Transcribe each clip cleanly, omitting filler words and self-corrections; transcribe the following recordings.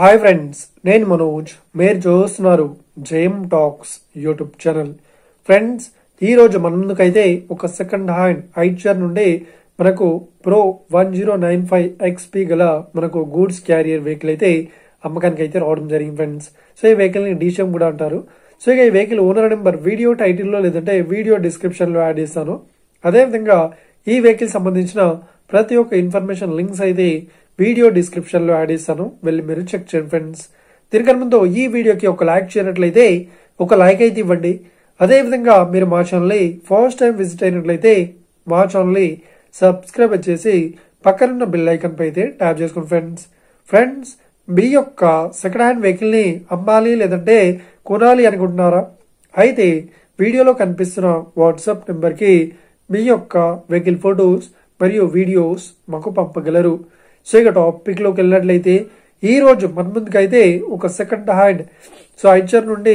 Hi friends, నేను మనోజ్. మీరు చూస్తున్నారు JM talks YouTube channel. Friends, ఈ రోజు మన ముందుకైతే ఒక సెకండ్ హ్యాండ్ ఐచర్ నుండి మనకు ప్రో 1095 XP గల మనకు గూడ్స్ క్యారియర్ వెహికల్ అయితే అమ్మకానికి అయితే రావడం జరిగింది ఫ్రెండ్స్. సో ఈ వెహికల్ ని డీషమ్ కూడా అంటారు. సో ఇక ఈ వెహికల్ ఓనర్ నెంబర్ వీడియో టైటిల్లో లేదంటే వీడియో డిస్క్రిప్షన్ లో యాడ్ చేస్తాను. అదేవిధంగా ఈ వెహికల్ సంబంధించిన ప్రతి ఒక్క ఇన్ఫర్మేషన్ లింక్స్ అయితే వీడియో డిస్క్రిప్షన్ లో యాడ్ చేస్తాను, వెళ్ళి మీరు చెక్ చేయండి ఫ్రెండ్స్. దీనికన్నా ముందు ఈ వీడియోకి ఒక లైక్ చేయనట్లయితే ఒక లైక్ అయితే ఇవ్వండి. అదేవిధంగా మీరు మా ఛానల్ ని ఫస్ట్ టైం విజిట్ అయినట్లయితే మా ఛానల్ ని సబ్స్క్రైబ్ చేసి పక్కనున్న బెల్ ఐకాన్ పై అయితే ట్యాప్ చేసుకోండి ఫ్రెండ్స్. మీ యొక్క సెకండ్ హ్యాండ్ వెహికల్ ని అమ్మాలి లేదంటే కొనాలి అనుకుంటున్నారా? అయితే వీడియోలో కనిపిస్తున్న వాట్సాప్ నెంబర్ కి మీ యొక్క వెహికల్ ఫొటోస్ మరియు వీడియోస్ మాకు పంపగలరు. సో ఇక టాపిక్ లోకి వెళ్ళినట్లయితే ఈ రోజు మన ముందుకైతే ఒక సెకండ్ హ్యాండ్ ఐచర్ నుండి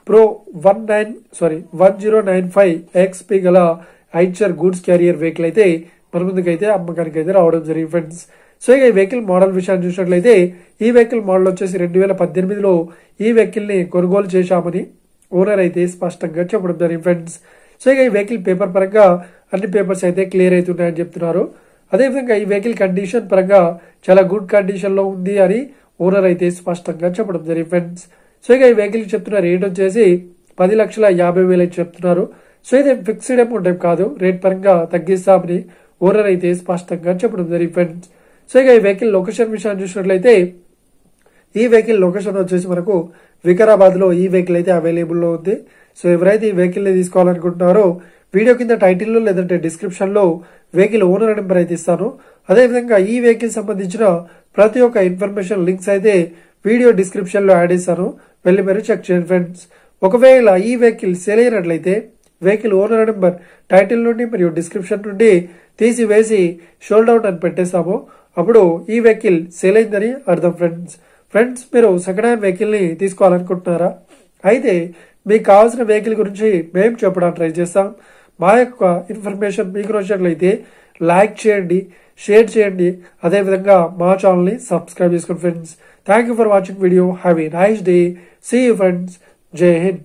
ప్రో 1095 XP గల ఐచర్ గూడ్స్ క్యారియర్ వెహికల్ అయితే మన ముందుకైతే అమ్మకానికి అయితే రావడం జరిగింది ఫ్రెండ్స్. సో ఇక ఈ వెహికల్ మోడల్ విషయాన్ని చూసినట్లయితే ఈ వెహికల్ మోడల్ వచ్చేసి 2018లో ఈ వెహికల్ ని కొనుగోలు చేశామని ఓనర్ అయితే స్పష్టంగా చెప్పడం జరిగింది ఫ్రెండ్స్. సో ఇక ఈ వెహికల్ పేపర్ పరంగా అన్ని పేపర్స్ అయితే క్లియర్ అవుతున్నాయని చెప్తున్నారు. అదేవిధంగా ఈ వెహికల్ కండిషన్ పరంగా చాలా గుడ్ కండిషన్ లో ఉంది అని ఓనర్ అయితే స్పష్టంగా చెప్పడం జరిగింది ఫ్రెండ్స్. సో ఇక ఈ వెహికల్ చెప్తున్న రేట్ వచ్చేసి 10,50,000 అయితే చెప్తున్నారు. సో ఇది ఫిక్స్డ్ అమౌంట్ ఏం కాదు, రేట్ పరంగా తగ్గిస్తామని ఓనర్ అయితే స్పష్టంగా చెప్పడం జరిగింది ఫ్రెండ్స్. సో ఇక ఈ వెహికల్ లొకేషన్ విషయాన్ని చూసినట్లయితే ఈ వెహికల్ లొకేషన్ వచ్చేసి మనకు వికారాబాద్ లో ఈ వెహికల్ అయితే అవైలబుల్ లో ఉంది. సో ఎవరైతే ఈ వెహికల్ ని తీసుకోవాలనుకుంటున్నారో వీడియో కింద టైటిల్ లో లేదంటే డిస్క్రిప్షన్ లో వెహికల్ ఓనర్ నెంబర్ అయితే ఇస్తాను. అదేవిధంగా ఈ వెహికల్ సంబంధించిన ప్రతి ఒక్క ఇన్ఫర్మేషన్ లింక్స్ అయితే వీడియో డిస్క్రిప్షన్ లో యాడ్ చేస్తాను, వెళ్ళి మీరు చెక్ చేయండి ఫ్రెండ్స్. ఒకవేళ ఈ వెహికల్ సేల్ అయినట్లయితే వెహికల్ ఓనర్ నెంబర్ టైటిల్ నుండి మరియు డిస్క్రిప్షన్ నుండి తీసివేసి షోల్డ్ అవుట్ అని పెట్టేస్తాము, అప్పుడు ఈ వెహికల్ సేల్ అయిందని అర్థం ఫ్రెండ్స్. మీరు సెకండ్ హ్యాండ్ వెహికల్ ని తీసుకోవాలనుకుంటున్నారా? అయితే మీకు కావాల్సిన వెహికల్ గురించి మేము చెప్పడానికి ట్రై చేస్తాం. మా యొక్క ఇన్ఫర్మేషన్ మీకు నచ్చినట్లయితే లైక్ చేయండి, షేర్ చేయండి, అదేవిధంగా మా ఛానల్ ని సబ్స్క్రైబ్ చేసుకోండి friends. Thank you for watching video. Have a nice day. See you friends. Jai Hind.